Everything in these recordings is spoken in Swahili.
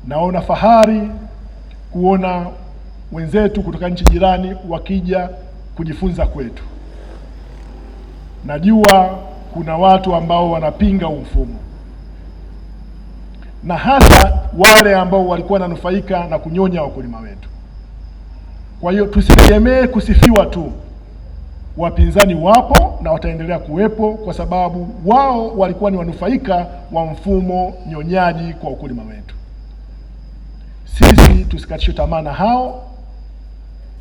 Naona fahari kuona wenzetu kutoka nchi jirani wakija kujifunza kwetu. Najua kuna watu ambao wanapinga mfumo, na hasa wale ambao walikuwa wananufaika na kunyonya wakulima wetu. Kwa hiyo tusitegemee kusifiwa tu. Wapinzani wapo na wataendelea kuwepo, kwa sababu wao walikuwa ni wanufaika wa mfumo nyonyaji kwa wakulima wetu. Sisi tusikatishwe tamaa na hao,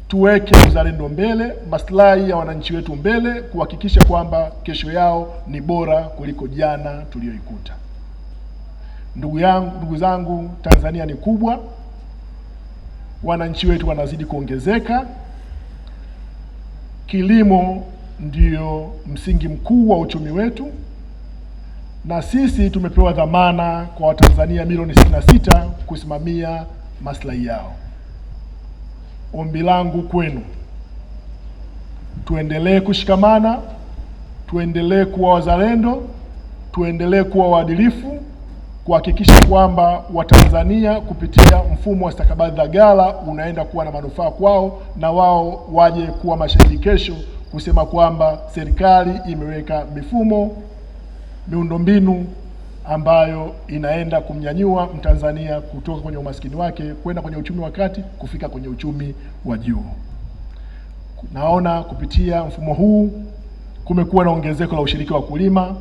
tuweke uzalendo mbele, maslahi ya wananchi wetu mbele, kuhakikisha kwamba kesho yao ni bora kuliko jana tuliyoikuta. Ndugu zangu, Tanzania ni kubwa, wananchi wetu wanazidi kuongezeka. Kilimo ndio msingi mkuu wa uchumi wetu, na sisi tumepewa dhamana kwa Watanzania milioni 66 kusimamia maslahi yao. Ombi langu kwenu, tuendelee kushikamana, tuendelee kuwa wazalendo, tuendelee kuwa waadilifu, kuhakikisha kwamba Watanzania kupitia mfumo wa stakabadhi za ghala unaenda kuwa na manufaa kwao, na wao waje kuwa mashahidi kesho kusema kwamba serikali imeweka miundombinu ambayo inaenda kumnyanyua Mtanzania kutoka kwenye umaskini wake kwenda kwenye uchumi wa kati kufika kwenye uchumi wa juu. Naona kupitia mfumo huu kumekuwa na ongezeko la ushiriki wa wakulima,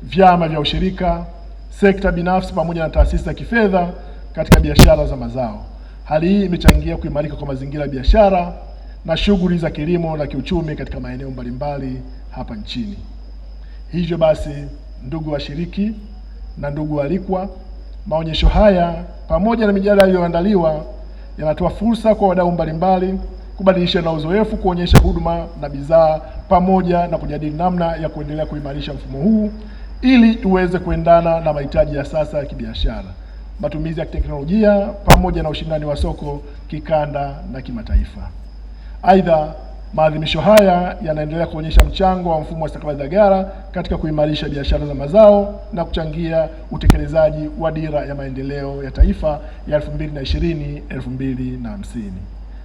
vyama vya ushirika, sekta binafsi pamoja na taasisi za kifedha katika biashara za mazao. Hali hii imechangia kuimarika kwa mazingira ya biashara na shughuli za kilimo na kiuchumi katika maeneo mbalimbali hapa nchini. Hivyo basi, ndugu washiriki na ndugu waalikwa, maonyesho haya pamoja na mijadala iliyoandaliwa yanatoa fursa kwa wadau mbalimbali kubadilishana uzoefu, kuonyesha huduma na bidhaa, pamoja na kujadili namna ya kuendelea kuimarisha mfumo huu ili uweze kuendana na mahitaji ya sasa ya kibiashara, matumizi ya teknolojia pamoja na ushindani wa soko kikanda na kimataifa. Aidha, maadhimisho haya yanaendelea kuonyesha mchango wa mfumo wa stakabadhi za ghala katika kuimarisha biashara za mazao na kuchangia utekelezaji wa dira ya maendeleo ya taifa ya 2020-2050.